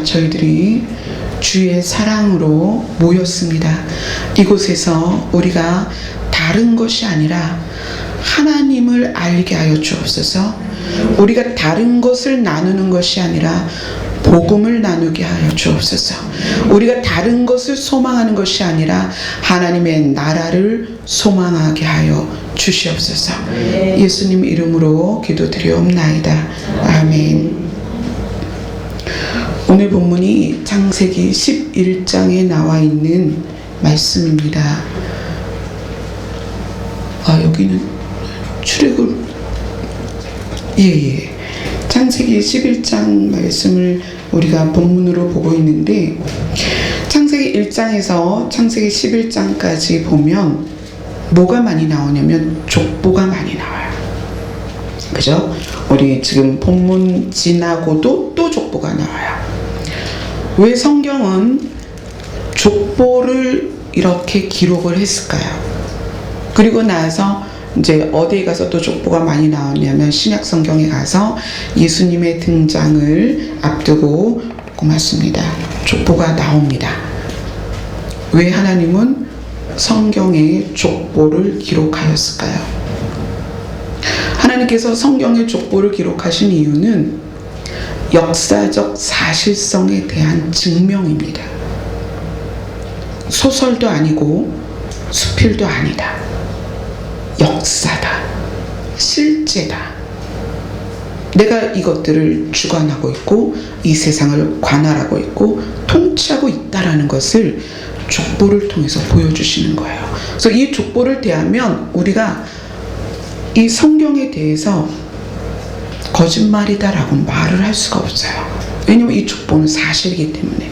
저희들이 주의 사랑으로 모였습니다. 이곳에서 우리가 다른 것이 아니라 하나님을 알게 하여 주옵소서. 우리가 다른 것을 나누는 것이 아니라 복음을 나누게 하여 주옵소서. 우리가 다른 것을 소망하는 것이 아니라 하나님의 나라를 소망하게 하여 주시옵소서. 예수님 이름으로 기도드리옵나이다. 아멘. 오늘 본문이 창세기 11장에 나와 있는 말씀입니다. 여기는 출애굽 창세기 11장 말씀을 우리가 본문으로 보고 있는데, 창세기 1장에서 창세기 11장까지 보면 뭐가 많이 나오냐면 족보가 많이 나와요. 그죠? 우리 지금 본문 지나고도 또 족보가 나와요. 왜 성경은 족보를 이렇게 기록을 했을까요? 그리고 나서 이제 어디에 가서 또 족보가 많이 나오냐면 신약 성경에 가서 예수님의 등장을 앞두고 고맙습니다. 족보가 나옵니다. 왜 하나님은 성경에 족보를 기록하였을까요? 하나님께서 성경의 족보를 기록하신 이유는 역사적 사실성에 대한 증명입니다. 소설도 아니고 수필도 아니다. 역사다. 실제다. 내가 이것들을 주관하고 있고 이 세상을 관할하고 있고 통치하고 있다라는 것을 족보를 통해서 보여주시는 거예요. 그래서 이 족보를 대하면 우리가 이 성경에 대해서 거짓말이다라고 말을 할 수가 없어요. 왜냐하면 이 족보는 사실이기 때문에.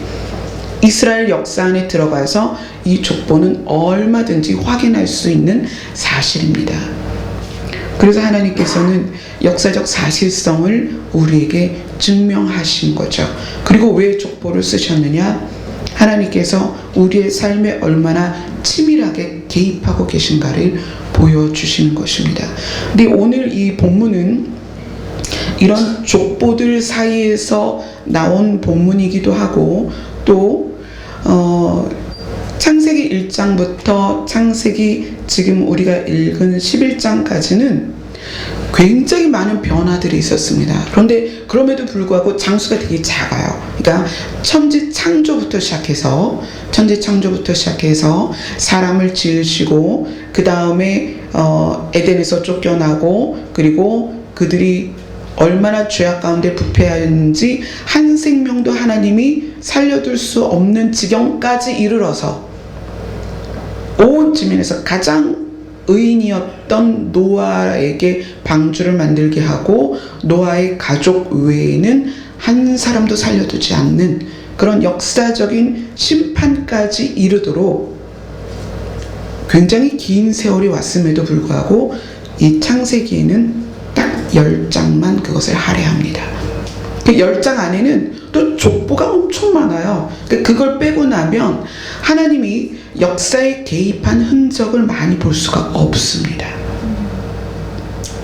이스라엘 역사 안에 들어가서 이 족보는 얼마든지 확인할 수 있는 사실입니다. 그래서 하나님께서는 역사적 사실성을 우리에게 증명하신 거죠. 그리고 왜 족보를 쓰셨느냐? 하나님께서 우리의 삶에 얼마나 치밀하게 개입하고 계신가를 보여주시는 것입니다. 근데 오늘 이 본문은 이런 족보들 사이에서 나온 본문이기도 하고, 또 창세기 1장부터 창세기 지금 우리가 읽은 11장까지는 굉장히 많은 변화들이 있었습니다. 그런데 그럼에도 불구하고 장수가 되게 작아요. 그러니까 천지 창조부터 시작해서 사람을 지으시고, 그 다음에 에덴에서 쫓겨나고, 그리고 그들이 얼마나 죄악 가운데 부패하였는지 한 생명도 하나님이 살려둘 수 없는 지경까지 이르러서 온 지면에서 가장 의인이었던 노아에게 방주를 만들게 하고, 노아의 가족 외에는 한 사람도 살려두지 않는 그런 역사적인 심판까지 이르도록 굉장히 긴 세월이 왔음에도 불구하고 이 창세기에는 딱 10장만 그것을 할애합니다. 그 10장 안에는 또 족보가 엄청 많아요. 그걸 빼고 나면 하나님이 역사에 개입한 흔적을 많이 볼 수가 없습니다.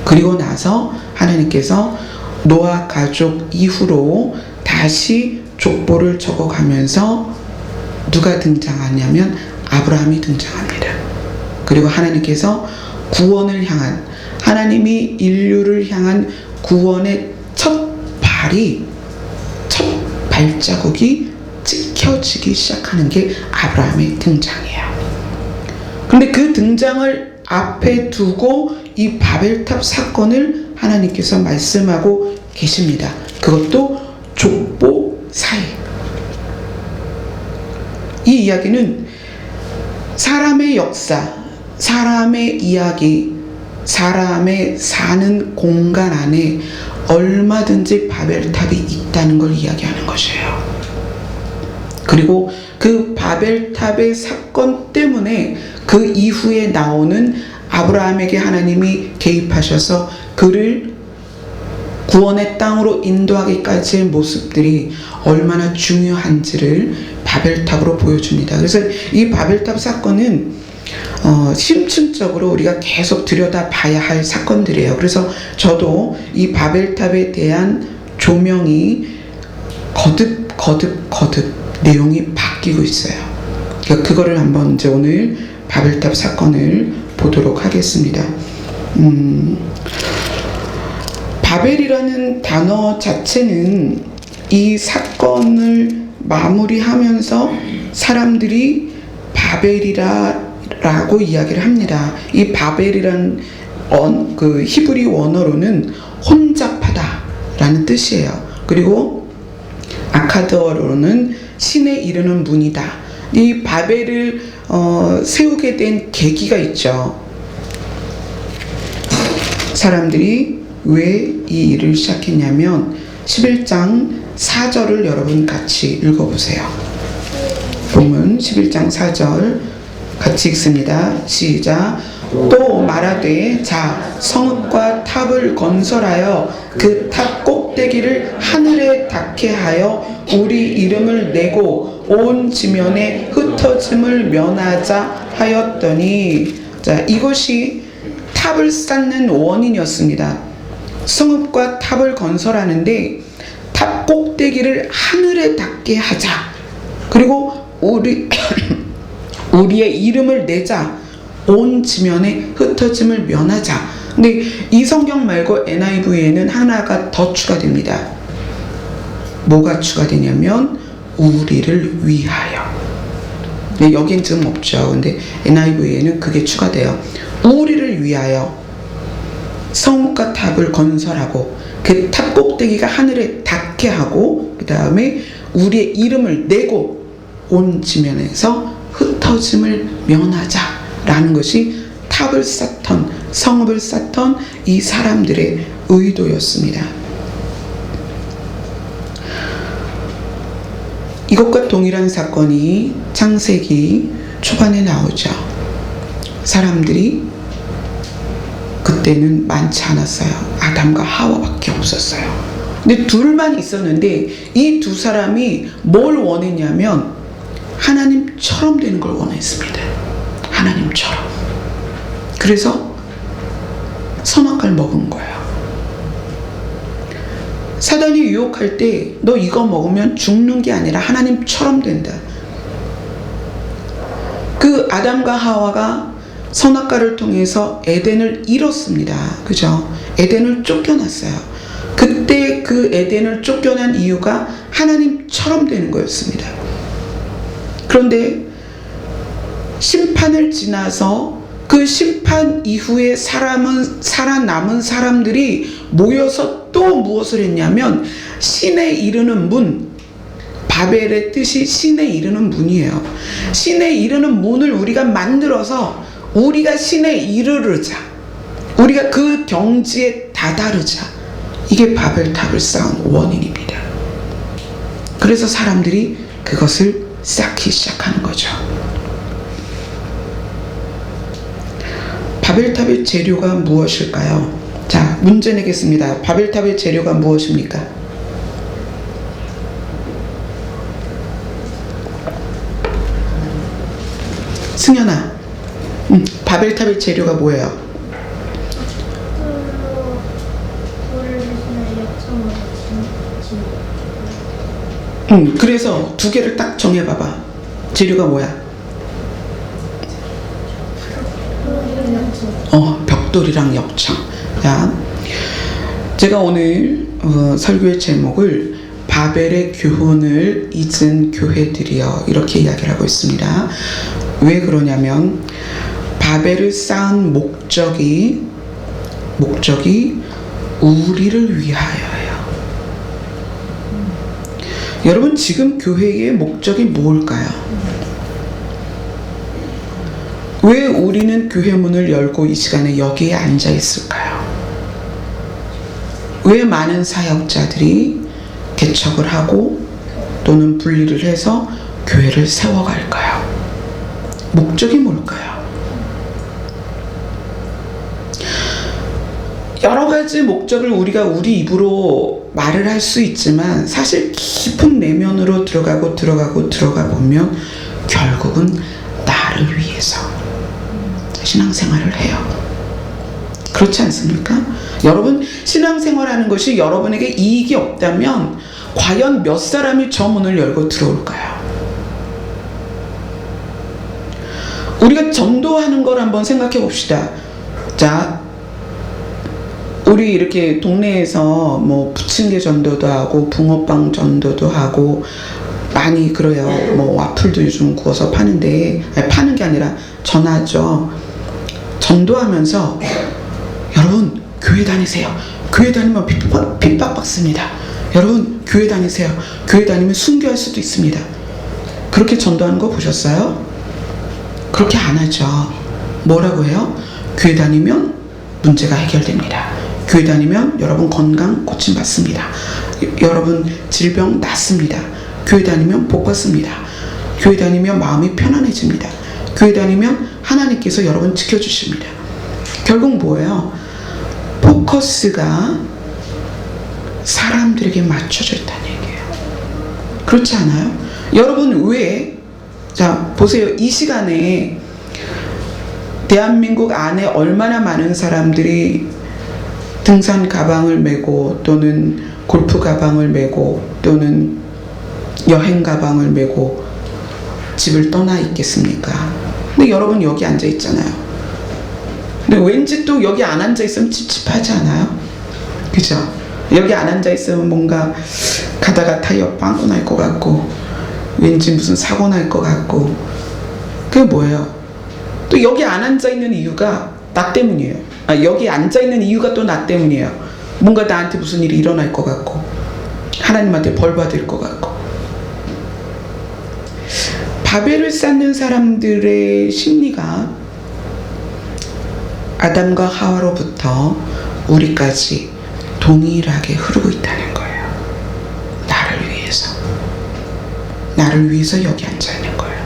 그리고 나서 하나님께서 노아 가족 이후로 다시 족보를 적어가면서 누가 등장하냐면 아브라함이 등장합니다. 그리고 하나님께서 구원을 향한, 하나님이 인류를 향한 구원의 첫 발자국이 찍혀지기 시작하는 게 아브라함의 등장이에요. 그런데 그 등장을 앞에 두고 이 바벨탑 사건을 하나님께서 말씀하고 계십니다. 그것도 족보 사이. 이 이야기는 사람의 역사, 사람의 이야기, 사람의 사는 공간 안에 얼마든지 바벨탑이 있다는 걸 이야기하는 것이에요. 그리고 그 바벨탑의 사건 때문에 그 이후에 나오는 아브라함에게 하나님이 개입하셔서 그를 구원의 땅으로 인도하기까지의 모습들이 얼마나 중요한지를 바벨탑으로 보여줍니다. 그래서 이 바벨탑 사건은 심층적으로 우리가 계속 들여다봐야 할 사건들이에요. 그래서 저도 이 바벨탑에 대한 조명이 거듭 거듭 내용이 바뀌고 있어요. 그러니까 그거를 한번 이제 오늘 바벨탑 사건을 보도록 하겠습니다. 바벨이라는 단어 자체는 이 사건을 마무리하면서 사람들이 바벨이라고 이야기를 합니다. 이 바벨이란 그 히브리 원어로는 혼잡하다라는 뜻이에요. 그리고 아카드어로는 신에 이르는 문이다. 이 바벨을 세우게 된 계기가 있죠. 사람들이 왜 이 일을 시작했냐면 11장 4절을 여러분 같이 읽어보세요. 본문 11장 4절 같이 읽습니다. 시작. 또 말하되 자 성읍과 탑을 건설하여 그 탑 꼭대기를 하늘에 닿게 하여 우리 이름을 내고 온 지면에 흩어짐을 면하자 하였더니, 자, 이것이 탑을 쌓는 원인이었습니다. 성읍과 탑을 건설하는데 탑 꼭대기를 하늘에 닿게 하자. 그리고 우리의 이름을 내자. 온 지면에 흩어짐을 면하자. 근데 이 성경 말고 NIV에는 하나가 더 추가됩니다. 뭐가 추가되냐면 우리를 위하여. 네, 여긴 지금 없죠. 근데 NIV에는 그게 추가돼요. 우리를 위하여 성읍과 탑을 건설하고 그 탑 꼭대기가 하늘에 닿게 하고 그 다음에 우리의 이름을 내고 온 지면에서 흩어짐을 면하자라는 것이 탑을 쌓던 성읍을 쌓던 이 사람들의 의도였습니다. 이것과 동일한 사건이 창세기 초반에 나오죠. 사람들이 그때는 많지 않았어요. 아담과 하와밖에 없었어요. 근데 둘만 있었는데 이 두 사람이 뭘 원했냐면 하나님처럼 되는 걸 원했습니다. 하나님처럼. 그래서 선악과를 먹은 거예요. 사단이 유혹할 때 너 이거 먹으면 죽는 게 아니라 하나님처럼 된다. 그 아담과 하와가 선악과를 통해서 에덴을 잃었습니다. 그죠? 에덴을 쫓겨났어요. 그때 그 에덴을 쫓겨난 이유가 하나님처럼 되는 거였습니다. 그런데 심판을 지나서 그 심판 이후에 살아남은 사람들이 모여서 또 무엇을 했냐면 신에 이르는 문, 바벨의 뜻이 신에 이르는 문이에요. 신에 이르는 문을 우리가 만들어서 우리가 신에 이르르자, 우리가 그 경지에 다다르자. 이게 바벨탑을 쌓은 원인입니다. 그래서 사람들이 그것을 쌓기 시작하는 거죠. 바벨탑의 재료가 무엇일까요? 자, 문제 내겠습니다. 바벨탑의 재료가 무엇입니까? 승현아, 바벨탑의 재료가 뭐예요? 그래서 두 개를 딱 정해봐봐. 재료가 뭐야? 벽돌이랑 역청. 자, 제가 오늘 설교의 제목을 바벨의 교훈을 잊은 교회들이여 이렇게 이야기를 하고 있습니다. 왜 그러냐면 바벨을 쌓은 목적이 우리를 위하여예요. 여러분, 지금 교회의 목적이 뭘까요? 왜 우리는 교회 문을 열고 이 시간에 여기에 앉아 있을까요? 왜 많은 사역자들이 개척을 하고 또는 분리를 해서 교회를 세워갈까요? 목적이 뭘까요? 여러 가지 목적을 우리가 우리 입으로 말을 할 수 있지만 사실 깊은 내면으로 들어가 보면 결국은 나를 위해서 신앙생활을 해요. 그렇지 않습니까? 여러분, 신앙생활하는 것이 여러분에게 이익이 없다면 과연 몇 사람이 저 문을 열고 들어올까요? 우리가 전도하는 걸 한번 생각해 봅시다. 자, 우리 이렇게 동네에서 뭐 부침개 전도도 하고 붕어빵 전도도 하고 많이 그래요. 뭐 와플도 요즘 구워서 파는데, 아니, 파는 게 아니라 전하죠. 전도하면서 여러분 교회 다니세요. 교회 다니면 핍박받습니다. 여러분 교회 다니세요. 교회 다니면 순교할 수도 있습니다. 그렇게 전도하는 거 보셨어요? 그렇게 안 하죠. 뭐라고 해요? 교회 다니면 문제가 해결됩니다. 교회 다니면 여러분 건강 고침받습니다. 여러분 질병 낫습니다. 교회 다니면 복 받습니다. 교회 다니면 마음이 편안해집니다. 교회 다니면 하나님께서 여러분 지켜주십니다. 결국 뭐예요? 포커스가 사람들에게 맞춰져 있다는 얘기예요. 그렇지 않아요? 여러분 왜, 자 보세요. 이 시간에 대한민국 안에 얼마나 많은 사람들이 등산 가방을 메고 또는 골프 가방을 메고 또는 여행 가방을 메고 집을 떠나 있겠습니까? 근데 여러분 여기 앉아 있잖아요. 근데 왠지 또 여기 안 앉아 있으면 찝찝하지 않아요? 그죠? 여기 안 앉아 있으면 뭔가 가다가 타이어 빵꾸 날 것 같고 왠지 무슨 사고 날 것 같고. 그게 뭐예요? 또 여기 안 앉아 있는 이유가 나 때문이에요. 여기 앉아 있는 이유가 또 나 때문이에요. 뭔가 나한테 무슨 일이 일어날 것 같고 하나님한테 벌 받을 것 같고. 바벨을 쌓는 사람들의 심리가 아담과 하와로부터 우리까지 동일하게 흐르고 있다는 거예요. 나를 위해서. 나를 위해서 여기 앉아 있는 거예요.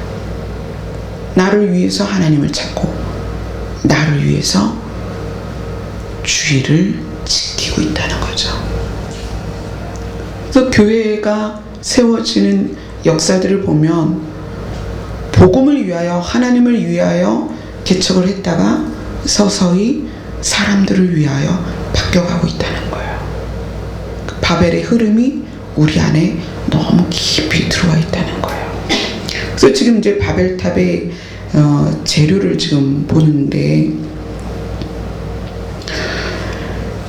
나를 위해서 하나님을 찾고 나를 위해서 주의를 지키고 있다는 거죠. 그래서 교회가 세워지는 역사들을 보면 복음을 위하여 하나님을 위하여 개척을 했다가 서서히 사람들을 위하여 바뀌어가고 있다는 거예요. 그 바벨의 흐름이 우리 안에 너무 깊이 들어와 있다는 거예요. 그래서 지금 이제 바벨탑의 재료를 지금 보는데,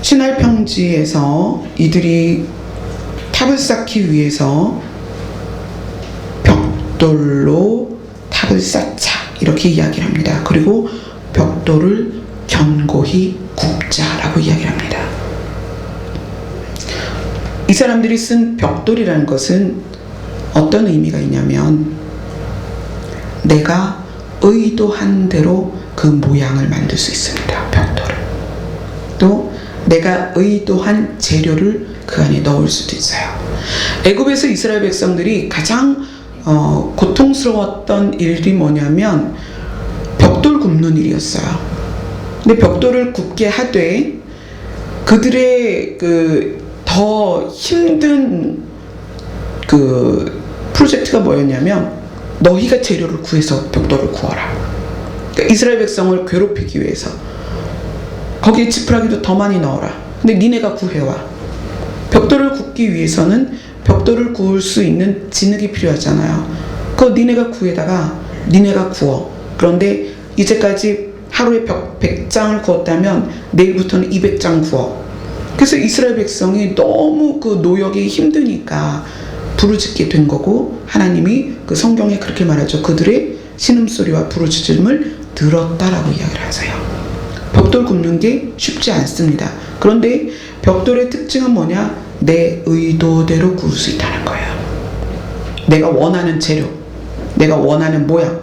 신할 평지에서 이들이 탑을 쌓기 위해서 벽돌로 탑을 쌓자 이렇게 이야기를 합니다. 그리고 벽돌을 견고히 굽자라고 이야기를 합니다. 이 사람들이 쓴 벽돌이라는 것은 어떤 의미가 있냐면 내가 의도한 대로 그 모양을 만들 수 있습니다. 벽돌을. 또 내가 의도한 재료를 그 안에 넣을 수도 있어요. 애굽에서 이스라엘 백성들이 가장 고통스러웠던 일이 뭐냐면 벽돌 굽는 일이었어요. 근데 벽돌을 굽게 하되 그들의 더 힘든 프로젝트가 뭐였냐면 너희가 재료를 구해서 벽돌을 구워라. 그러니까 이스라엘 백성을 괴롭히기 위해서 거기에 지푸라기도 더 많이 넣어라. 근데 니네가 구해와. 벽돌을 굽기 위해서는 벽돌을 구울 수 있는 진흙이 필요하잖아요. 그거 니네가 구해다가 니네가 구워. 그런데 이제까지 하루에 100장을 구웠다면 내일부터는 200장 구워. 그래서 이스라엘 백성이 너무 그 노역이 힘드니까 부르짖게 된 거고, 하나님이 그 성경에 그렇게 말하죠. 그들의 신음소리와 부르짖음을 들었다라고 이야기를 하세요. 벽돌 굽는 게 쉽지 않습니다. 그런데 벽돌의 특징은 뭐냐? 내 의도대로 구울 수 있다는 거예요. 내가 원하는 재료, 내가 원하는 모양,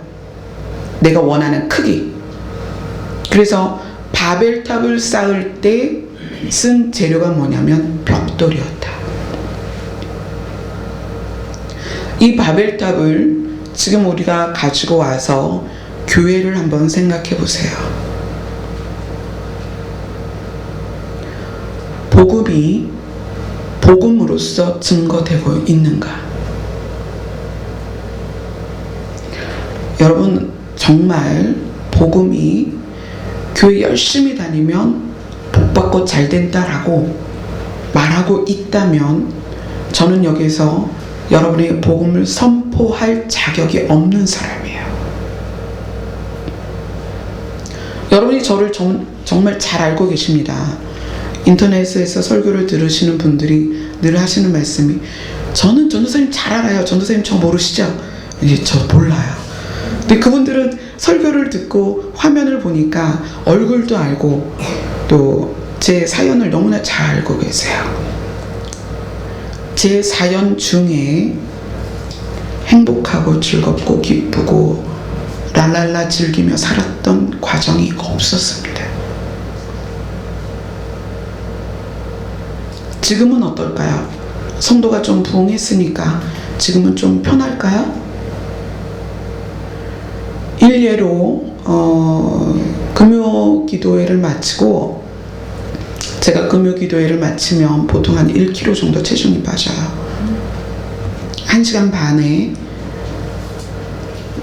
내가 원하는 크기. 그래서 바벨탑을 쌓을 때 쓴 재료가 뭐냐면 벽돌이었다. 이 바벨탑을 지금 우리가 가지고 와서 교회를 한번 생각해 보세요. 복음이 복음으로서 증거되고 있는가? 여러분 정말 복음이 교회 열심히 다니면 복받고 잘 된다라고 말하고 있다면 저는 여기서 여러분의 복음을 선포할 자격이 없는 사람이에요. 여러분이 저를 정말 잘 알고 계십니다. 인터넷에서 설교를 들으시는 분들이 늘 하시는 말씀이, 저는 전도사님 잘 알아요. 전도사님 저 모르시죠? 이제 저 몰라요. 근데 그분들은 설교를 듣고 화면을 보니까 얼굴도 알고 또 제 사연을 너무나 잘 알고 계세요. 제 사연 중에 행복하고 즐겁고 기쁘고 랄랄라 즐기며 살았던 과정이 없었습니다. 지금은 어떨까요? 성도가 좀 부흥했으니까 지금은 좀 편할까요? 일례로 금요 기도회를 마치고, 제가 금요 기도회를 마치면 보통 한 1kg 정도 체중이 빠져요. 1시간 반에,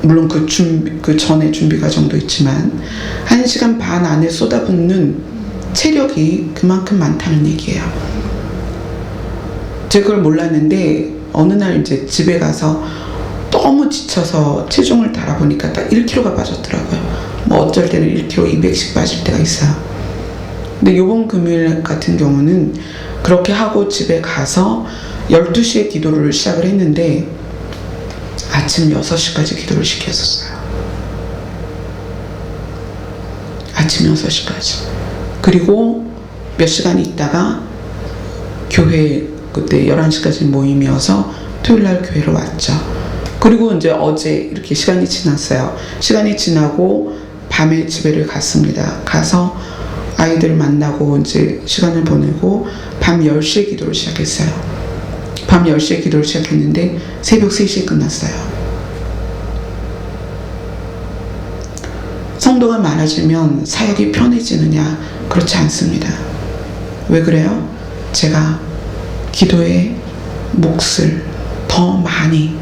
물론 그 전에 준비 과정도 있지만 1시간 반 안에 쏟아붓는 체력이 그만큼 많다는 얘기예요. 제가 그걸 몰랐는데 어느 날 이제 집에 가서 너무 지쳐서 체중을 달아보니까 딱 1kg가 빠졌더라고요. 뭐 어쩔 때는 1kg 200씩 빠질 때가 있어요. 근데 요번 금요일 같은 경우는 그렇게 하고 집에 가서 12시에 기도를 시작을 했는데 아침 6시까지 기도를 시켰었어요. 아침 6시까지. 그리고 몇 시간 있다가 교회, 그때 11시까지 모임이어서 토요일날 교회로 왔죠. 그리고 이제 어제 이렇게 시간이 지났어요. 시간이 지나고 밤에 집에를 갔습니다. 가서 아이들 만나고 이제 시간을 보내고 밤 10시에 기도를 시작했어요. 밤 10시에 기도를 시작했는데 새벽 3시에 끝났어요. 성도가 많아지면 사역이 편해지느냐? 그렇지 않습니다. 왜 그래요? 제가 기도의 몫을 더 많이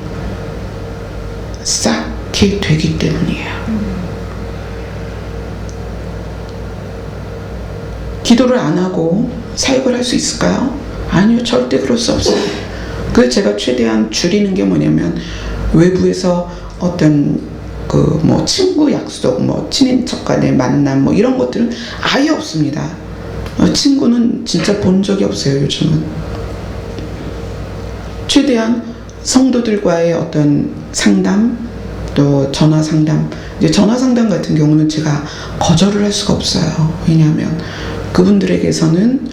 쌓게 되기 때문이에요. 기도를 안 하고 사역을 할 수 있을까요? 아니요, 절대 그럴 수 없어요. 그래서 제가 최대한 줄이는 게 뭐냐면, 외부에서 어떤 뭐 친구 약속, 뭐 친인척 간의 만남, 뭐 이런 것들은 아예 없습니다. 친구는 진짜 본 적이 없어요, 요즘은. 최대한 성도들과의 어떤 상담, 또 전화 상담, 이제 전화 상담 같은 경우는 제가 거절을 할 수가 없어요. 왜냐하면 그분들에게서는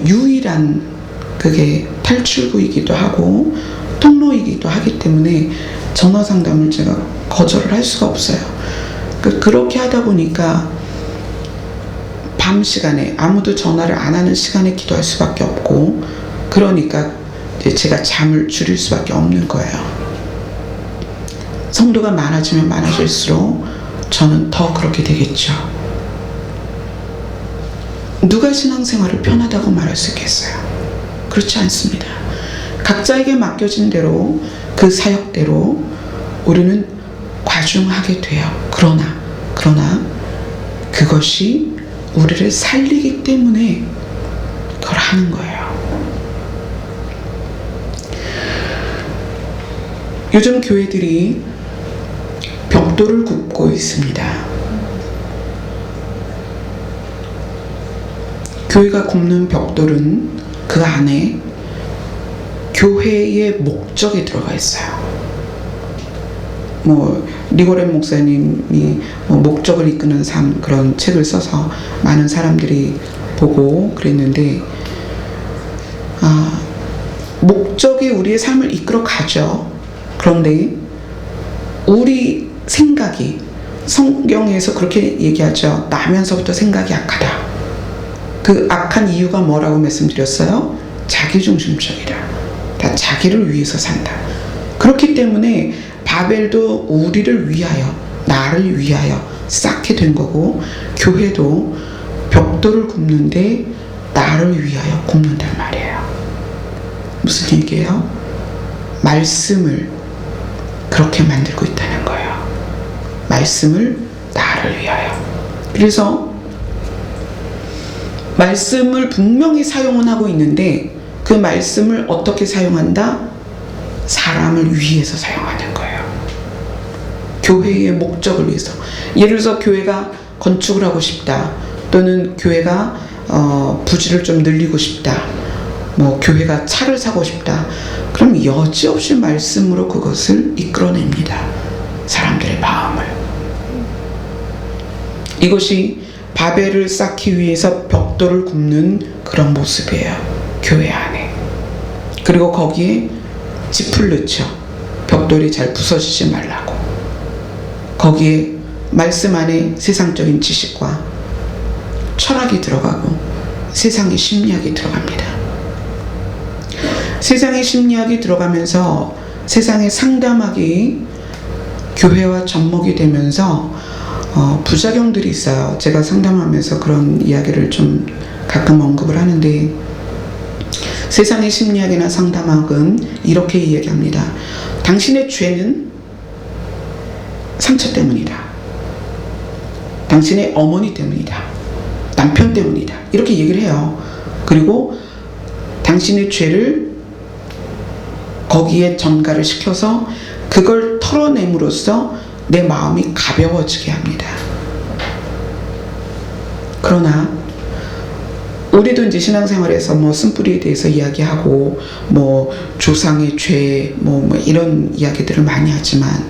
유일한 그게 탈출구이기도 하고 통로이기도 하기 때문에 전화 상담을 제가 거절을 할 수가 없어요. 그렇게 하다 보니까 밤 시간에 아무도 전화를 안 하는 시간에 기도할 수밖에 없고, 그러니까 이제 제가 잠을 줄일 수밖에 없는 거예요. 성도가 많아지면 많아질수록 저는 더 그렇게 되겠죠. 누가 신앙생활을 편하다고 말할 수 있겠어요? 그렇지 않습니다. 각자에게 맡겨진 대로, 그 사역대로 우리는 과중하게 돼요. 그러나 그것이 우리를 살리기 때문에 그걸 하는 거예요. 요즘 교회들이 벽돌을 굽고 있습니다. 교회가 굽는 벽돌은 그 안에 교회의 목적이 들어가 있어요. 뭐 리고렌 목사님이 목적을 이끄는 삶, 그런 책을 써서 많은 사람들이 보고 그랬는데, 목적이 우리의 삶을 이끌어 가죠. 그런데 우리 생각이, 성경에서 그렇게 얘기하죠. 나면서부터 생각이 악하다. 그 악한 이유가 뭐라고 말씀드렸어요? 자기중심적이다. 다 자기를 위해서 산다. 그렇기 때문에 바벨도 우리를 위하여, 나를 위하여 쌓게 된 거고, 교회도 벽돌을 굽는데 나를 위하여 굽는단 말이에요. 무슨 얘기예요? 말씀을 그렇게 만들고 있다는 거예요. 말씀을 나를 위하여. 그래서 말씀을 분명히 사용은 하고 있는데 그 말씀을 어떻게 사용한다? 사람을 위해서 사용하는 거예요. 교회의 목적을 위해서. 예를 들어서 교회가 건축을 하고 싶다, 또는 교회가 부지를 좀 늘리고 싶다, 뭐 교회가 차를 사고 싶다, 그럼 여지없이 말씀으로 그것을 이끌어냅니다. 사람들의 마음을. 이것이 바벨을 쌓기 위해서 벽돌을 굽는 그런 모습이에요. 교회 안에. 그리고 거기에 짚을 넣죠. 벽돌이 잘 부서지지 말라고. 거기에 말씀 안에 세상적인 지식과 철학이 들어가고 세상의 심리학이 들어갑니다. 세상의 심리학이 들어가면서 세상의 상담학이 교회와 접목이 되면서 부작용들이 있어요. 제가 상담하면서 그런 이야기를 좀 가끔 언급을 하는데, 세상의 심리학이나 상담학은 이렇게 이야기합니다. 당신의 죄는 상처 때문이다. 당신의 어머니 때문이다. 남편 때문이다. 이렇게 얘기를 해요. 그리고 당신의 죄를 거기에 전가를 시켜서 그걸 털어냄으로써 내 마음이 가벼워지게 합니다. 그러나 우리도 이제 신앙생활에서 뭐 쓴뿌리에 대해서 이야기하고 뭐 조상의 죄 뭐 이런 이야기들을 많이 하지만,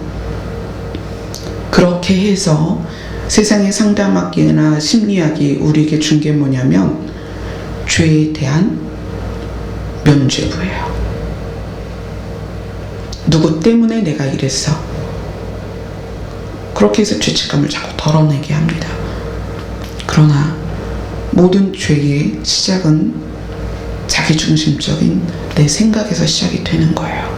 그렇게 해서 세상의 상담학이나 심리학이 우리에게 준 게 뭐냐면 죄에 대한 면죄부예요. 누구 때문에 내가 이랬어. 그렇게 해서 죄책감을 자꾸 덜어내게 합니다. 그러나 모든 죄의 시작은 자기중심적인 내 생각에서 시작이 되는 거예요.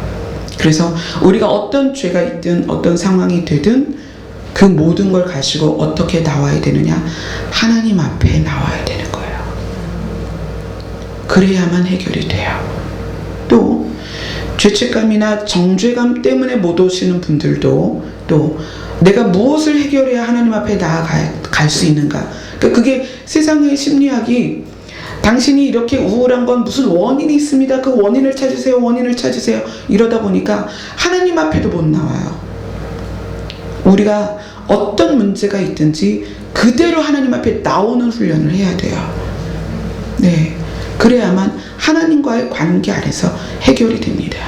그래서 우리가 어떤 죄가 있든 어떤 상황이 되든 그 모든 걸 가지고 어떻게 나와야 되느냐? 하나님 앞에 나와야 되는 거예요. 그래야만 해결이 돼요. 또 죄책감이나 정죄감 때문에 못 오시는 분들도 또 내가 무엇을 해결해야 하나님 앞에 나아갈 수 있는가? 그러니까 그게 세상의 심리학이 당신이 이렇게 우울한 건 무슨 원인이 있습니다. 그 원인을 찾으세요. 원인을 찾으세요. 이러다 보니까 하나님 앞에도 못 나와요. 우리가 어떤 문제가 있든지 그대로 하나님 앞에 나오는 훈련을 해야 돼요. 네, 그래야만 하나님과의 관계 안에서 해결이 됩니다.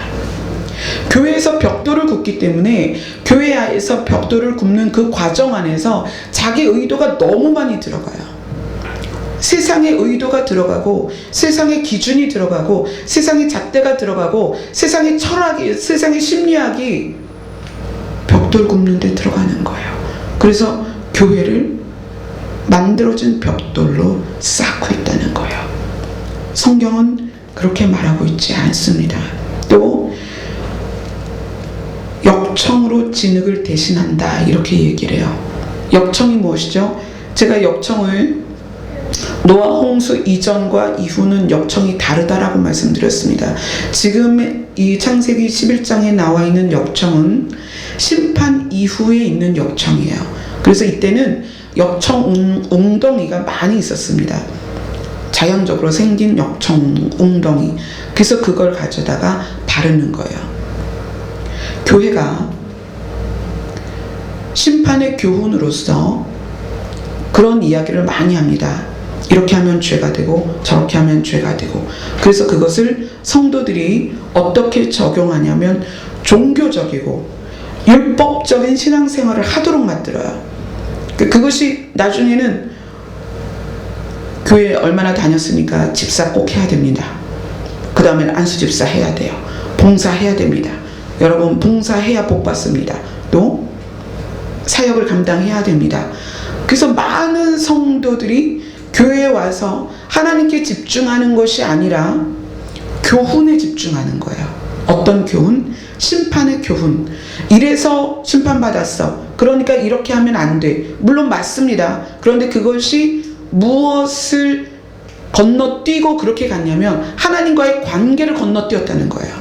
교회에서 벽돌을 굽기 때문에 교회에서 벽돌을 굽는 그 과정 안에서 자기 의도가 너무 많이 들어가요. 세상의 의도가 들어가고 세상의 기준이 들어가고 세상의 잣대가 들어가고 세상의 철학이, 세상의 심리학이 벽돌 굽는 데 들어가는 거예요. 그래서 교회를 만들어진 벽돌로 쌓고 있다는 거예요. 성경은 그렇게 말하고 있지 않습니다. 또 역청으로 진흙을 대신한다 이렇게 얘기를 해요. 역청이 무엇이죠? 제가 역청을 노아 홍수 이전과 이후는 역청이 다르다라고 말씀드렸습니다. 지금 이 창세기 11장에 나와 있는 역청은 심판 이후에 있는 역청이에요. 그래서 이때는 역청 웅덩이가 많이 있었습니다. 자연적으로 생긴 역청 웅덩이. 그래서 그걸 가져다가 바르는 거예요. 교회가 심판의 교훈으로서 그런 이야기를 많이 합니다. 이렇게 하면 죄가 되고 저렇게 하면 죄가 되고. 그래서 그것을 성도들이 어떻게 적용하냐면 종교적이고 율법적인 신앙생활을 하도록 만들어요. 그것이 나중에는 교회 얼마나 다녔으니까 집사 꼭 해야 됩니다. 그 다음에 안수집사 해야 돼요. 봉사해야 됩니다. 여러분 봉사해야 복 받습니다. 또 사역을 감당해야 됩니다. 그래서 많은 성도들이 교회에 와서 하나님께 집중하는 것이 아니라 교훈에 집중하는 거예요. 어떤 교훈? 심판의 교훈. 이래서 심판받았어. 그러니까 이렇게 하면 안 돼. 물론 맞습니다. 그런데 그것이 무엇을 건너뛰고 그렇게 갔냐면 하나님과의 관계를 건너뛰었다는 거예요.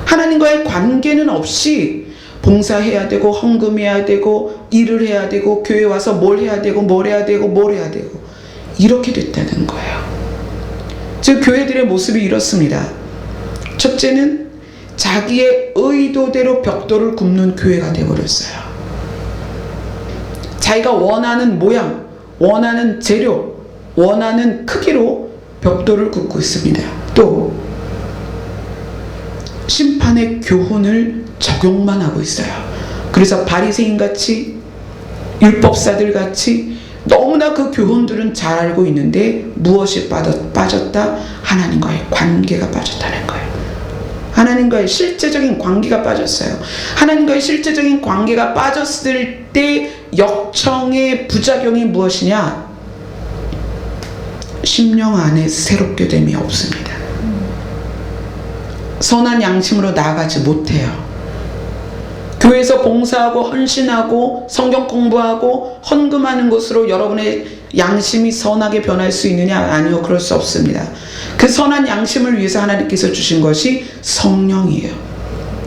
하나님과의 관계는 없이 봉사해야 되고 헌금해야 되고 일을 해야 되고 교회 와서 뭘 해야 되고 뭘 해야 되고 뭘 해야 되고 이렇게 됐다는 거예요. 즉 교회들의 모습이 이렇습니다. 첫째는 자기의 의도대로 벽돌을 굽는 교회가 되어버렸어요. 자기가 원하는 모양, 원하는 재료, 원하는 크기로 벽돌을 굽고 있습니다. 또 심판의 교훈을 적용만 하고 있어요. 그래서 바리새인같이 율법사들같이 너무나 그 교훈들은 잘 알고 있는데 무엇이 빠졌다? 하나님과의 관계가 빠졌다는 거예요. 하나님과의 실제적인 관계가 빠졌어요. 하나님과의 실제적인 관계가 빠졌을 때 역청의 부작용이 무엇이냐? 심령 안에 새롭게 됨이 없습니다. 선한 양심으로 나아가지 못해요. 교회에서 봉사하고 헌신하고 성경 공부하고 헌금하는 것으로 여러분의 양심이 선하게 변할 수 있느냐? 아니요, 그럴 수 없습니다. 그 선한 양심을 위해서 하나님께서 주신 것이 성령이에요.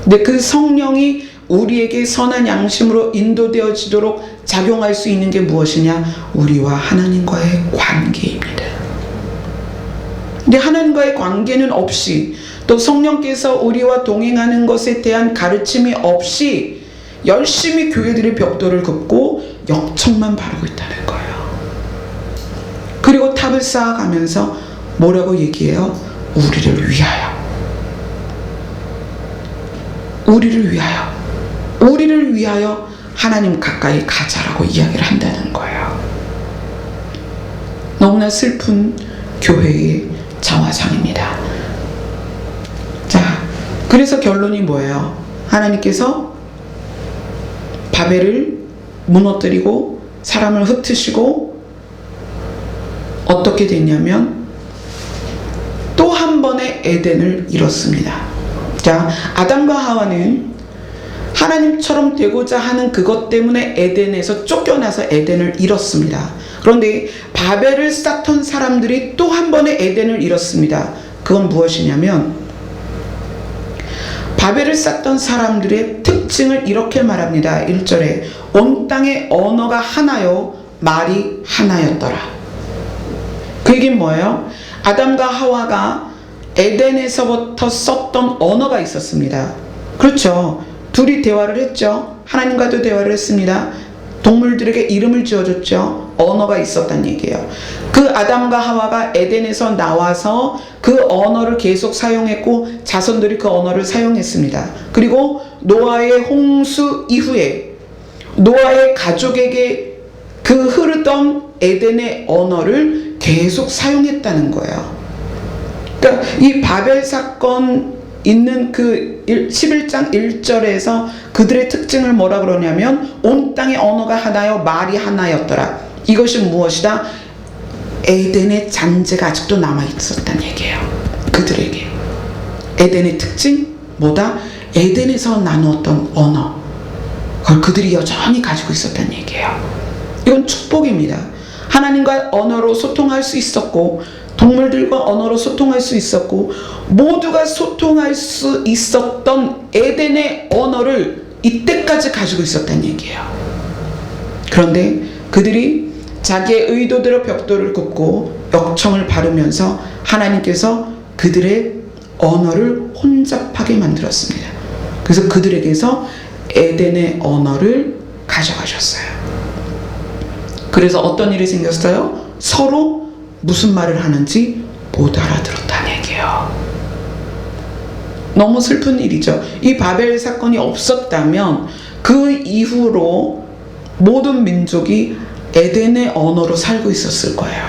근데 그 성령이 우리에게 선한 양심으로 인도되어지도록 작용할 수 있는 게 무엇이냐? 우리와 하나님과의 관계입니다. 근데 하나님과의 관계는 없이, 또 성령께서 우리와 동행하는 것에 대한 가르침이 없이 열심히 교회들의 벽돌을 긋고 역청만 바르고 있다는 거예요. 그리고 탑을 쌓아가면서 뭐라고 얘기해요? 우리를 위하여. 우리를 위하여. 우리를 위하여 하나님 가까이 가자라고 이야기를 한다는 거예요. 너무나 슬픈 교회의 자화상입니다. 자, 그래서 결론이 뭐예요? 하나님께서 바벨을 무너뜨리고 사람을 흩으시고 어떻게 됐냐면 또 한 번의 에덴을 잃었습니다. 자, 아담과 하와는 하나님처럼 되고자 하는 그것 때문에 에덴에서 쫓겨나서 에덴을 잃었습니다. 그런데 바벨을 쌓던 사람들이 또 한 번의 에덴을 잃었습니다. 그건 무엇이냐면 바벨을 쌓던 사람들의 특징을 이렇게 말합니다. 1절에 온 땅의 언어가 하나요 말이 하나였더라. 그 얘기는 뭐예요? 아담과 하와가 에덴에서부터 썼던 언어가 있었습니다. 그렇죠. 둘이 대화를 했죠. 하나님과도 대화를 했습니다. 동물들에게 이름을 지어줬죠. 언어가 있었단 얘기예요. 그 아담과 하와가 에덴에서 나와서 그 언어를 계속 사용했고 자손들이 그 언어를 사용했습니다. 그리고 노아의 홍수 이후에 노아의 가족에게 그 흐르던 에덴의 언어를 계속 사용했다는 거예요. 그러니까 이 바벨 사건 있는 그 11장 1절에서 그들의 특징을 뭐라 그러냐면 온 땅의 언어가 하나요 말이 하나였더라. 이것이 무엇이다? 에덴의 잔재가 아직도 남아있었다는 얘기예요. 그들에게 에덴의 특징 뭐다? 에덴에서 나누었던 언어, 그걸 그들이 여전히 가지고 있었다는 얘기예요. 이건 축복입니다. 하나님과 언어로 소통할 수 있었고 동물들과 언어로 소통할 수 있었고 모두가 소통할 수 있었던 에덴의 언어를 이때까지 가지고 있었다는 얘기예요. 그런데 그들이 자기의 의도대로 벽돌을 긋고 역청을 바르면서 하나님께서 그들의 언어를 혼잡하게 만들었습니다. 그래서 그들에게서 에덴의 언어를 가져가셨어요. 그래서 어떤 일이 생겼어요? 서로 무슨 말을 하는지 못 알아들었다는 얘기예요. 너무 슬픈 일이죠. 이 바벨 사건이 없었다면 그 이후로 모든 민족이 에덴의 언어로 살고 있었을 거예요.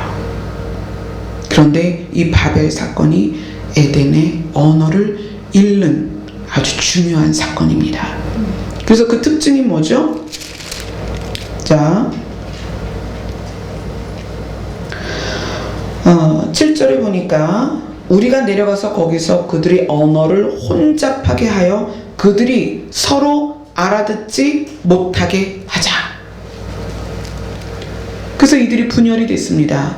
그런데 이 바벨 사건이 에덴의 언어를 잃는 아주 중요한 사건입니다. 그래서 그 특징이 뭐죠? 자, 7절에 보니까 우리가 내려가서 거기서 그들의 언어를 혼잡하게 하여 그들이 서로 알아듣지 못하게 하자. 그래서 이들이 분열이 됐습니다.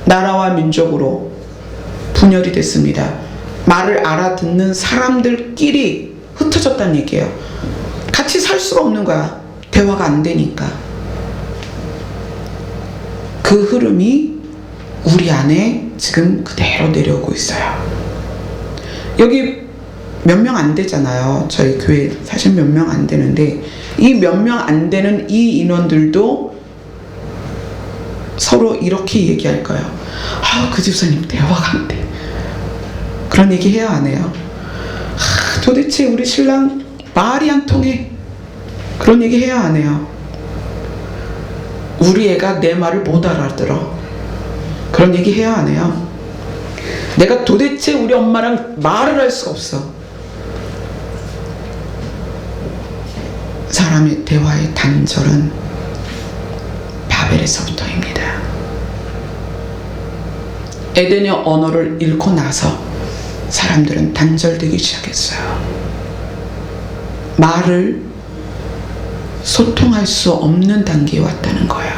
나라와 민족으로 분열이 됐습니다. 말을 알아듣는 사람들끼리 흩어졌다는 얘기예요. 같이 살 수가 없는 거야. 대화가 안 되니까. 그 흐름이 우리 안에 지금 그대로 내려오고 있어요. 여기 몇 명 안 되잖아요. 저희 교회 사실 몇 명 안 되는데 이 몇 명 안 되는 이 인원들도 서로 이렇게 얘기할 거예요. 그 집사님 대화가 안 돼. 그런 얘기 해요, 안 해요? 도대체 우리 신랑 말이 안 통해. 그런 얘기 해요, 안 해요? 우리 애가 내 말을 못 알아들어. 그런 얘기 해요, 안 해요? 내가 도대체 우리 엄마랑 말을 할 수가 없어. 사람의 대화의 단절은 바벨에서부터입니다. 에덴의 언어를 잃고 나서 사람들은 단절되기 시작했어요. 말을 소통할 수 없는 단계에 왔다는 거예요.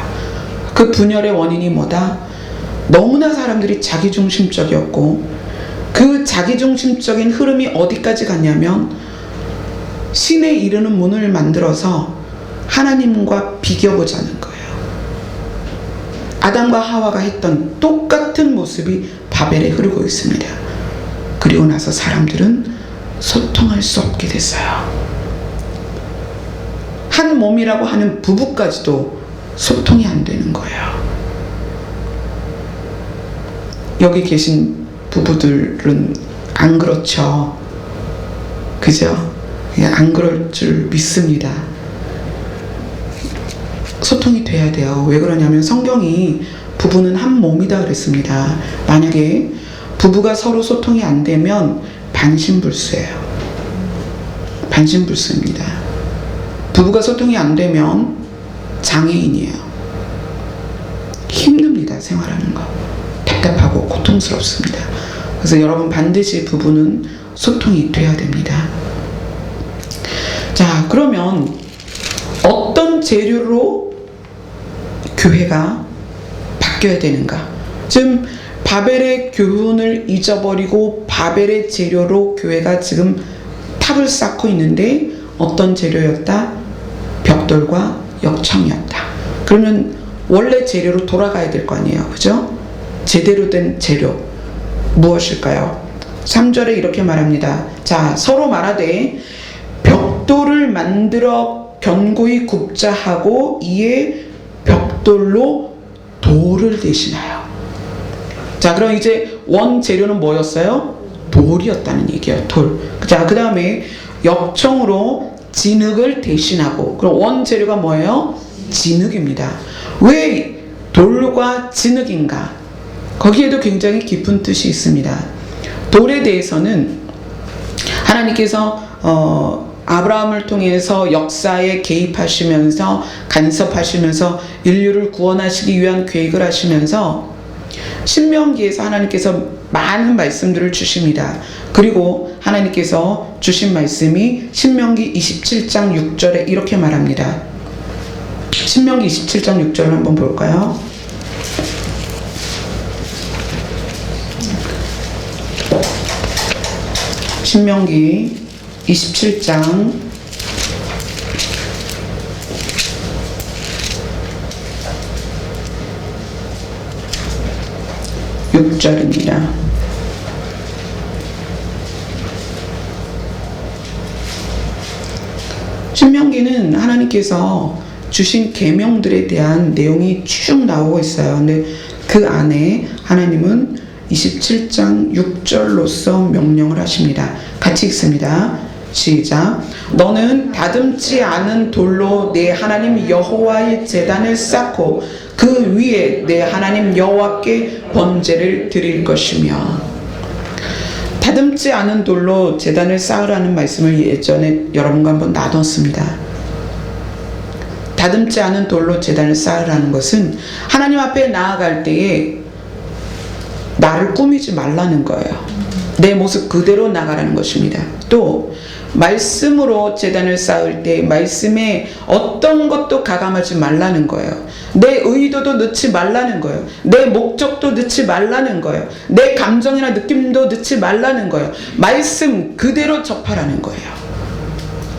그 분열의 원인이 뭐다? 너무나 사람들이 자기중심적이었고 그 자기중심적인 흐름이 어디까지 갔냐면 신에 이르는 문을 만들어서 하나님과 비교보자는 거예요. 아담과 하와가 했던 똑같은 모습이 바벨에 흐르고 있습니다. 그리고 나서 사람들은 소통할 수 없게 됐어요. 한 몸이라고 하는 부부까지도 소통이 안 되는 거예요. 여기 계신 부부들은 안 그렇죠? 그죠? 안 그럴 줄 믿습니다. 소통이 돼야 돼요. 왜 그러냐면 성경이 부부는 한 몸이다 그랬습니다. 만약에 부부가 서로 소통이 안 되면 반신불수예요. 반신불수입니다. 부부가 소통이 안 되면 장애인이에요. 힘듭니다. 생활하는 거. 답답하고 고통스럽습니다. 그래서 여러분 반드시 부부는 소통이 돼야 됩니다. 자, 그러면 어떤 재료로 교회가 바뀌어야 되는가? 지금 바벨의 교훈을 잊어버리고 바벨의 재료로 교회가 지금 탑을 쌓고 있는데 어떤 재료였다? 벽돌과 역청이었다. 그러면 원래 재료로 돌아가야 될 거 아니에요. 그죠? 제대로 된 재료 무엇일까요? 3절에 이렇게 말합니다. 자, 서로 말하되 벽돌을 만들어 견고히 굽자 하고 이에 벽돌로 돌을 대신하여. 자, 그럼 이제 원 재료는 뭐였어요? 돌이었다는 얘기예요. 돌. 자, 그 다음에 역청으로 진흙을 대신하고. 그럼 원 재료가 뭐예요? 진흙입니다. 왜 돌과 진흙인가? 거기에도 굉장히 깊은 뜻이 있습니다. 돌에 대해서는 하나님께서 아브라함을 통해서 역사에 개입하시면서 간섭하시면서 인류를 구원하시기 위한 계획을 하시면서 신명기에서 하나님께서 많은 말씀들을 주십니다. 그리고 하나님께서 주신 말씀이 신명기 27장 6절에 이렇게 말합니다. 신명기 27장 6절을 한번 볼까요? 신명기 27장 6절입니다. 신명기는 하나님께서 주신 계명들에 대한 내용이 쭉 나오고 있어요. 근데 그 안에 하나님은 27장 6절로서 명령을 하십니다. 같이 읽습니다. 시작. 너는 다듬지 않은 돌로 내 하나님 여호와의 제단을 쌓고 그 위에 내 하나님 여호와께 번제를 드릴 것이며. 다듬지 않은 돌로 제단을 쌓으라는 말씀을 예전에 여러분과 한번 나눴습니다. 다듬지 않은 돌로 제단을 쌓으라는 것은 하나님 앞에 나아갈 때에 나를 꾸미지 말라는 거예요. 내 모습 그대로 나가라는 것입니다. 또 말씀으로 제단을 쌓을 때 말씀에 어떤 것도 가감하지 말라는 거예요. 내 의도도 넣지 말라는 거예요. 내 목적도 넣지 말라는 거예요. 내 감정이나 느낌도 넣지 말라는 거예요. 말씀 그대로 접하라는 거예요.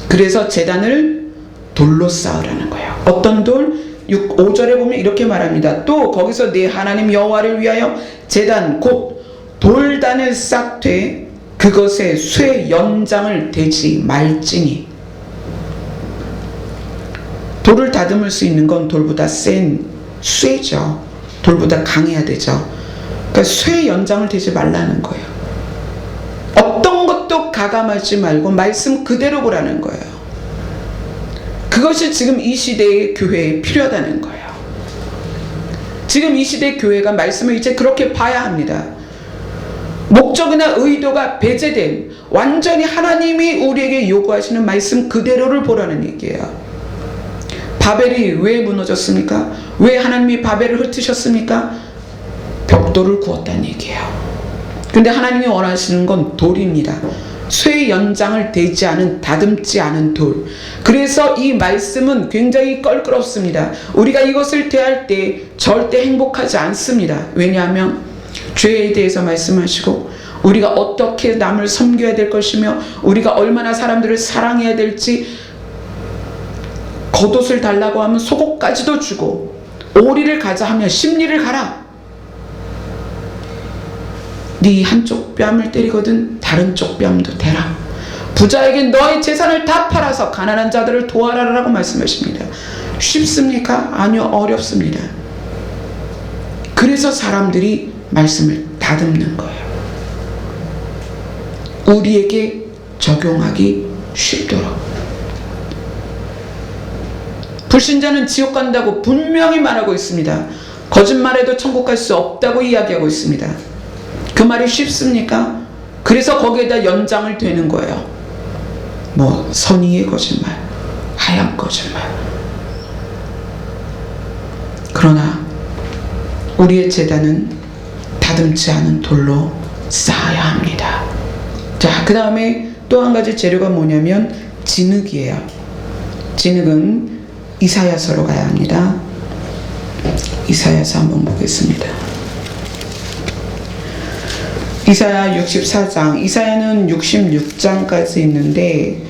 그래서 제단을 돌로 쌓으라는 거예요. 어떤 돌? 5절에 보면 이렇게 말합니다. 또 거기서 네 하나님 여호와를 위하여 제단 곧 돌단을 쌓되 그것에 쇠 연장을 대지 말지니. 돌을 다듬을 수 있는 건 돌보다 센 쇠죠. 돌보다 강해야 되죠. 그러니까 쇠 연장을 대지 말라는 거예요. 어떤 것도 가감하지 말고 말씀 그대로 보라는 거예요. 그것이 지금 이 시대의 교회에 필요하다는 거예요. 지금 이 시대의 교회가 말씀을 이제 그렇게 봐야 합니다. 목적이나 의도가 배제된 완전히 하나님이 우리에게 요구하시는 말씀 그대로를 보라는 얘기예요. 바벨이 왜 무너졌습니까? 왜 하나님이 바벨을 흩으셨습니까? 벽돌을 구웠다는 얘기예요. 근데 하나님이 원하시는 건 돌입니다. 쇠 연장을 대지 않은, 다듬지 않은 돌. 그래서 이 말씀은 굉장히 껄끄럽습니다. 우리가 이것을 대할 때 절대 행복하지 않습니다. 왜냐하면 죄에 대해서 말씀하시고 우리가 어떻게 남을 섬겨야 될 것이며 우리가 얼마나 사람들을 사랑해야 될지, 겉옷을 달라고 하면 속옷까지도 주고, 오리를 가자 하면 십리를 가라. 네 한쪽 뺨을 때리거든 다른 쪽 뺨도 대라. 부자에게 너의 재산을 다 팔아서 가난한 자들을 도와라라고 말씀하십니다. 쉽습니까? 아니요, 어렵습니다. 그래서 사람들이 말씀을 다듬는 거예요. 우리에게 적용하기 쉽도록. 불신자는 지옥 간다고 분명히 말하고 있습니다. 거짓말해도 천국 갈 수 없다고 이야기하고 있습니다. 그 말이 쉽습니까? 그래서 거기에다 연장을 되는 거예요. 뭐 선의의 거짓말, 하얀 거짓말. 그러나 우리의 제단은 다듬지 않은 돌로 쌓아야 합니다. 자, 그 다음에 또 한 가지 재료가 뭐냐면 진흙이에요. 진흙은 이사야서로 가야 합니다. 이사야서 한번 보겠습니다. 이사야 64장, 이사야는 66장까지 있는데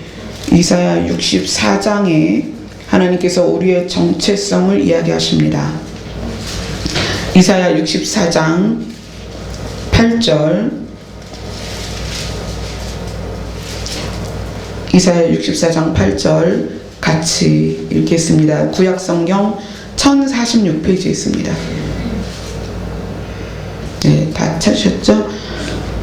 이사야 64장에 하나님께서 우리의 정체성을 이야기하십니다. 이사야 64장 8절, 이사야 64장 8절 같이 읽겠습니다. 구약성경 1046페이지에 있습니다. 네, 다 찾으셨죠?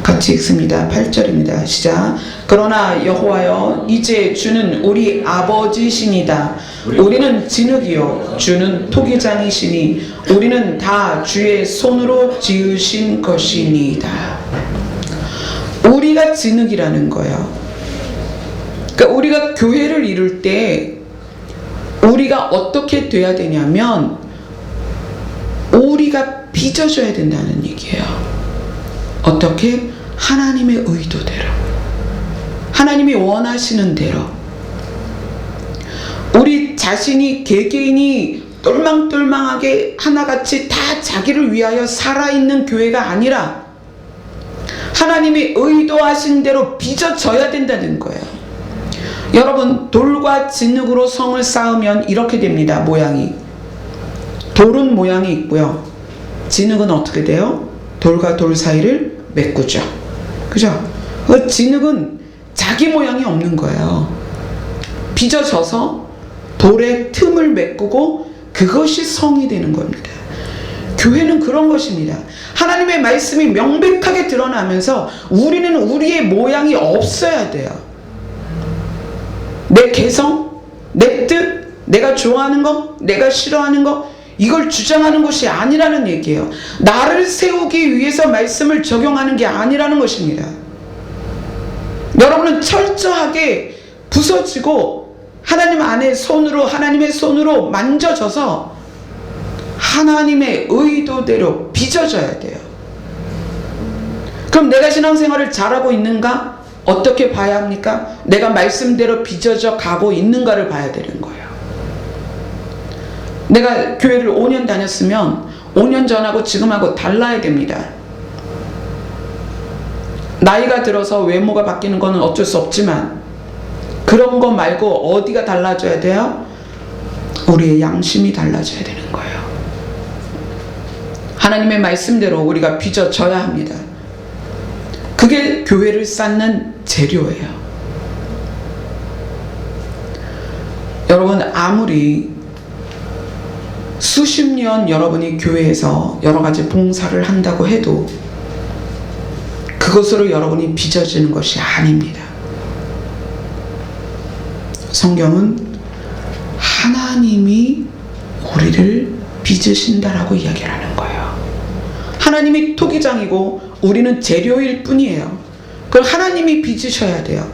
같이 읽습니다. 8절입니다. 시작. 그러나 여호와여, 이제 주는 우리 아버지시니다. 우리는 진흙이요 주는 토기장이시니 우리는 다 주의 손으로 지으신 것이니이다. 우리가 진흙이라는 거예요. 그러니까 우리가 교회를 이룰 때 우리가 어떻게 돼야 되냐면 우리가 빚어져야 된다는 얘기예요. 어떻게? 하나님의 의도대로, 하나님이 원하시는 대로. 우리 자신이 개개인이 똘망똘망하게 하나같이 다 자기를 위하여 살아있는 교회가 아니라 하나님이 의도하신 대로 빚어져야 된다는 거예요. 여러분, 돌과 진흙으로 성을 쌓으면 이렇게 됩니다. 모양이. 돌은 모양이 있고요. 진흙은 어떻게 돼요? 돌과 돌 사이를 메꾸죠. 그죠? 그 진흙은 자기 모양이 없는 거예요. 빚어져서 돌의 틈을 메꾸고 그것이 성이 되는 겁니다. 교회는 그런 것입니다. 하나님의 말씀이 명백하게 드러나면서 우리는 우리의 모양이 없어야 돼요. 내 개성, 내 뜻, 내가 좋아하는 거, 내가 싫어하는 거, 이걸 주장하는 것이 아니라는 얘기예요. 나를 세우기 위해서 말씀을 적용하는 게 아니라는 것입니다. 여러분은 철저하게 부서지고 하나님 안에 손으로, 하나님의 손으로 만져져서 하나님의 의도대로 빚어져야 돼요. 그럼 내가 신앙생활을 잘하고 있는가? 어떻게 봐야 합니까? 내가 말씀대로 빚어져 가고 있는가를 봐야 되는 거예요. 내가 교회를 5년 다녔으면 5년 전하고 지금하고 달라야 됩니다. 나이가 들어서 외모가 바뀌는 것은 어쩔 수 없지만 그런 거 말고 어디가 달라져야 돼요? 우리의 양심이 달라져야 되는 거예요. 하나님의 말씀대로 우리가 빚어져야 합니다. 그게 교회를 쌓는 재료예요. 여러분, 아무리 수십 년 여러분이 교회에서 여러 가지 봉사를 한다고 해도 그것으로 여러분이 빚어지는 것이 아닙니다. 성경은 하나님이 우리를 빚으신다라고 이야기를 하는 거예요. 하나님이 토기장이고 우리는 재료일 뿐이에요. 그걸 하나님이 빚으셔야 돼요.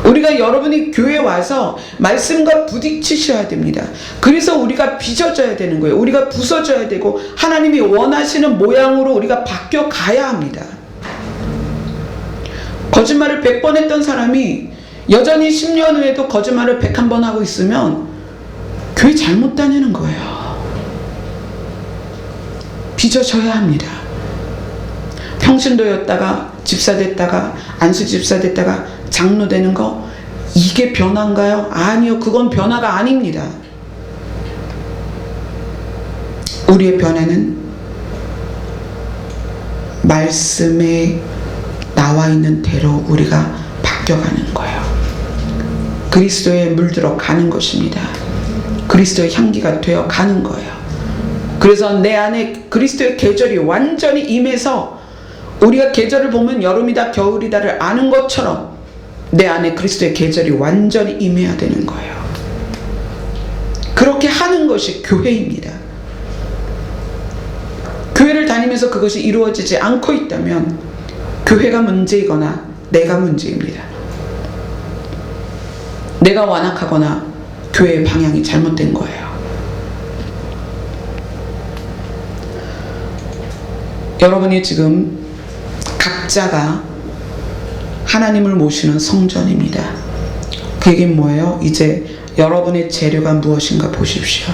우리가 여러분이 교회에 와서 말씀과 부딪히셔야 됩니다. 그래서 우리가 빚어져야 되는 거예요. 우리가 부서져야 되고 하나님이 원하시는 모양으로 우리가 바뀌어 가야 합니다. 거짓말을 100번 했던 사람이 여전히 10년 후에도 거짓말을 101번 하고 있으면 교회 잘못 다니는 거예요. 빚어져야 합니다. 평신도였다가 집사 됐다가 안수 집사 됐다가 장로 되는 거, 이게 변화인가요? 아니요, 그건 변화가 아닙니다. 우리의 변화는 말씀에 나와 있는 대로 우리가 바뀌어가는 거예요. 그리스도에 물들어 가는 것입니다. 그리스도의 향기가 되어 가는 거예요. 그래서 내 안에 그리스도의 계절이 완전히 임해서, 우리가 계절을 보면 여름이다 겨울이다를 아는 것처럼 내 안에 그리스도의 계절이 완전히 임해야 되는 거예요. 그렇게 하는 것이 교회입니다. 교회를 다니면서 그것이 이루어지지 않고 있다면 교회가 문제이거나 내가 문제입니다. 내가 완악하거나 교회의 방향이 잘못된 거예요. 여러분이 지금 각자가 하나님을 모시는 성전입니다. 그 얘기는 뭐예요? 이제 여러분의 재료가 무엇인가 보십시오.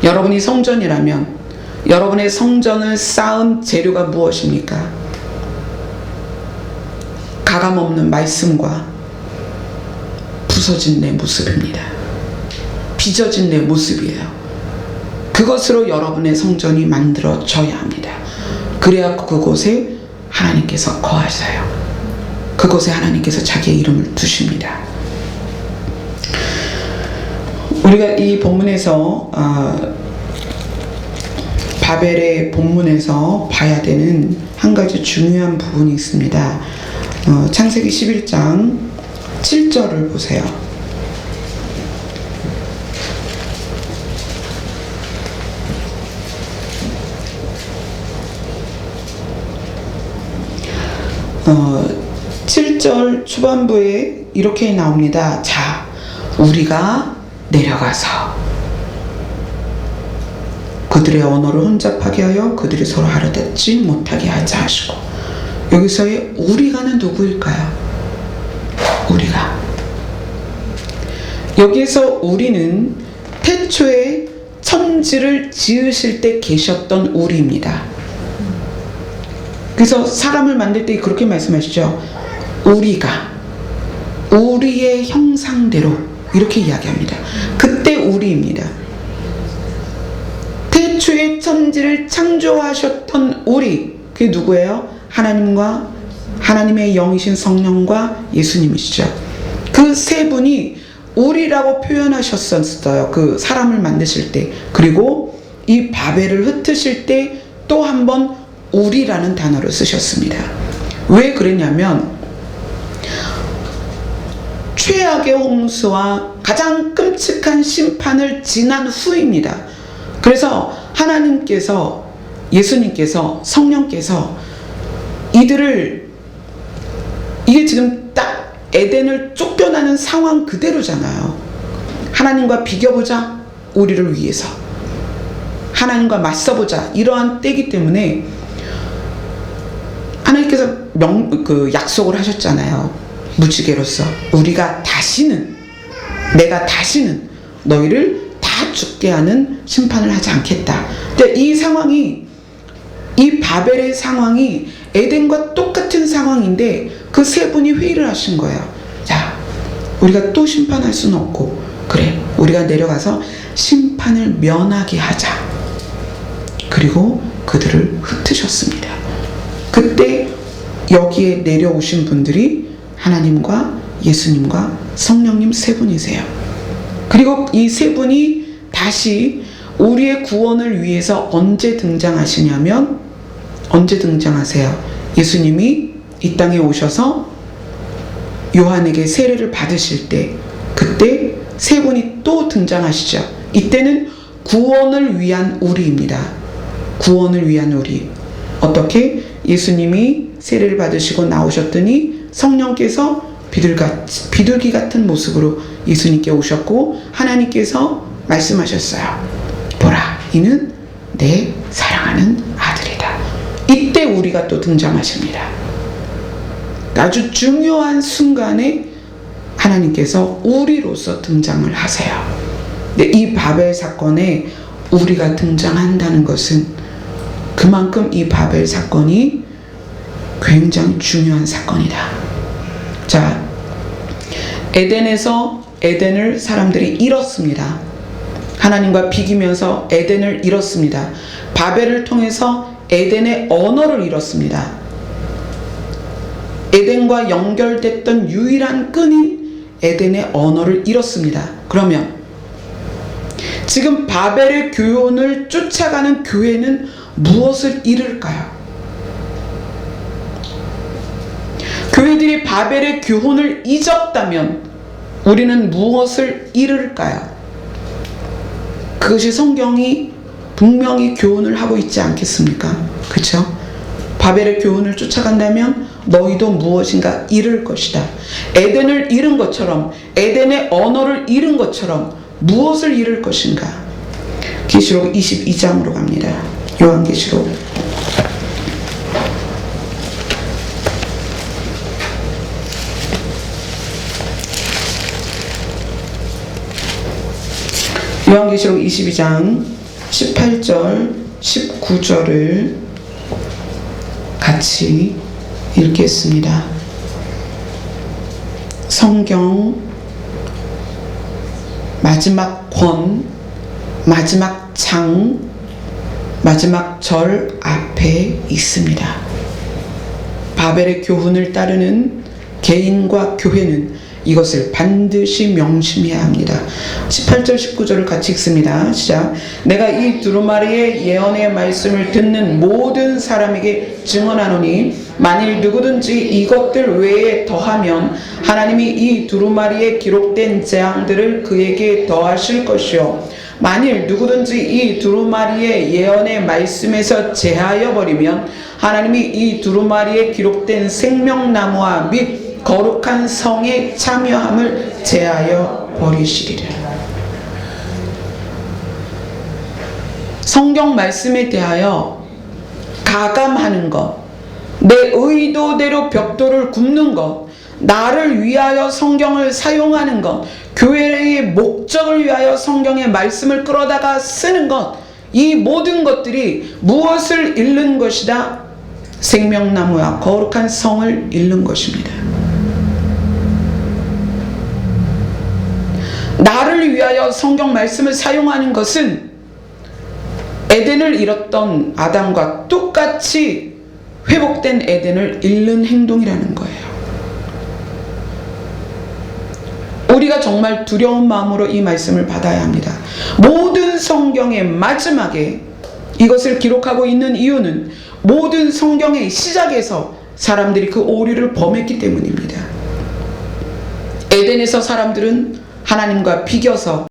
여러분이 성전이라면 여러분의 성전을 쌓은 재료가 무엇입니까? 가감없는 말씀과 부서진 내 모습입니다. 빚어진 내 모습이에요. 그것으로 여러분의 성전이 만들어져야 합니다. 그래야 그곳에 하나님께서 거하셔요. 그곳에 하나님께서 자기의 이름을 두십니다. 우리가 이 본문에서 바벨의 본문에서 봐야 되는 한 가지 중요한 부분이 있습니다. 창세기 11장 7절을 보세요. 어, 7절 초반부에 이렇게 나옵니다. 자, 우리가 내려가서 그들의 언어를 혼잡하게 하여 그들이 서로 알아듣지 못하게 하자 하시고, 여기서의 우리가는 누구일까요? 우리가. 여기에서 우리는 태초에 천지를 지으실 때 계셨던 우리입니다. 그래서 사람을 만들 때 그렇게 말씀하시죠. 우리가 우리의 형상대로, 이렇게 이야기합니다. 그때 우리입니다. 태초에 천지를 창조하셨던 우리, 그게 누구예요? 하나님과 하나님의 영이신 성령과 예수님이시죠. 그 세 분이 우리라고 표현하셨었어요. 그 사람을 만드실 때. 그리고 이 바벨을 흩으실 때 또 한 번 우리라는 단어를 쓰셨습니다. 왜 그랬냐면 최악의 홍수와 가장 끔찍한 심판을 지난 후입니다. 그래서 하나님께서, 예수님께서, 성령께서 이들을, 이게 지금 딱 에덴을 쫓겨나는 상황 그대로잖아요. 하나님과 비교보자, 우리를 위해서. 하나님과 맞서보자, 이러한 때이기 때문에 하나님께서 약속을 하셨잖아요. 무지개로서 우리가 다시는, 내가 다시는 너희를 다 죽게 하는 심판을 하지 않겠다. 근데 이 상황이, 이 바벨의 상황이 에덴과 똑같은 상황인데 그 세 분이 회의를 하신 거예요. 자, 우리가 또 심판할 수는 없고, 그래, 우리가 내려가서 심판을 면하게 하자. 그리고 그들을 흩으셨습니다. 그때 여기에 내려오신 분들이 하나님과 예수님과 성령님 세 분이세요. 그리고 이 세 분이 다시 우리의 구원을 위해서 언제 등장하시냐면, 언제 등장하세요? 예수님이 이 땅에 오셔서 요한에게 세례를 받으실 때, 그때 세 분이 또 등장하시죠. 이때는 구원을 위한 우리입니다. 구원을 위한 우리. 어떻게? 예수님이 세례를 받으시고 나오셨더니 성령께서 비둘기 같은 모습으로 예수님께 오셨고, 하나님께서 말씀하셨어요. 보라, 이는 내 사랑하는 아들이다. 이때 우리가 또 등장하십니다. 아주 중요한 순간에 하나님께서 우리로서 등장을 하세요. 근데 이 바벨 사건에 우리가 등장한다는 것은 그만큼 이 바벨 사건이 굉장히 중요한 사건이다. 자, 에덴에서 에덴을 사람들이 잃었습니다. 하나님과 비기면서 에덴을 잃었습니다. 바벨을 통해서 에덴의 언어를 잃었습니다. 에덴과 연결됐던 유일한 끈인 에덴의 언어를 잃었습니다. 그러면 지금 바벨의 교훈을 쫓아가는 교회는 무엇을 잃을까요? 교회들이 바벨의 교훈을 잊었다면 우리는 무엇을 잃을까요? 그것이 성경이 분명히 교훈을 하고 있지 않겠습니까? 그렇죠? 바벨의 교훈을 쫓아간다면 너희도 무엇인가 잃을 것이다. 에덴을 잃은 것처럼, 에덴의 언어를 잃은 것처럼 무엇을 잃을 것인가? 계시록 22장으로 갑니다. 요한계시록. 요한계시록 22장 18절, 19절을 같이 읽겠습니다. 성경 마지막 권, 마지막 장, 마지막 절 앞에 있습니다. 바벨의 교훈을 따르는 개인과 교회는 이것을 반드시 명심해야 합니다. 18절 19절을 같이 읽습니다. 시작. 내가 이 두루마리의 예언의 말씀을 듣는 모든 사람에게 증언하노니 만일 누구든지 이것들 외에 더하면 하나님이 이 두루마리에 기록된 재앙들을 그에게 더하실 것이요 만일 누구든지 이 두루마리의 예언의 말씀에서 제하여 버리면 하나님이 이 두루마리에 기록된 생명나무와 및 거룩한 성에 참여함을 제하여 버리시리라. 성경 말씀에 대하여 가감하는 것, 내 의도대로 벽돌을 굽는 것, 나를 위하여 성경을 사용하는 것, 교회의 목적을 위하여 성경의 말씀을 끌어다가 쓰는 것, 이 모든 것들이 무엇을 잃는 것이다? 생명나무와 거룩한 성을 잃는 것입니다. 나를 위하여 성경 말씀을 사용하는 것은 에덴을 잃었던 아담과 똑같이 회복된 에덴을 잃는 행동이라는 거예요. 우리가 정말 두려운 마음으로 이 말씀을 받아야 합니다. 모든 성경의 마지막에 이것을 기록하고 있는 이유는 모든 성경의 시작에서 사람들이 그 오류를 범했기 때문입니다. 에덴에서 사람들은 하나님과 비겨서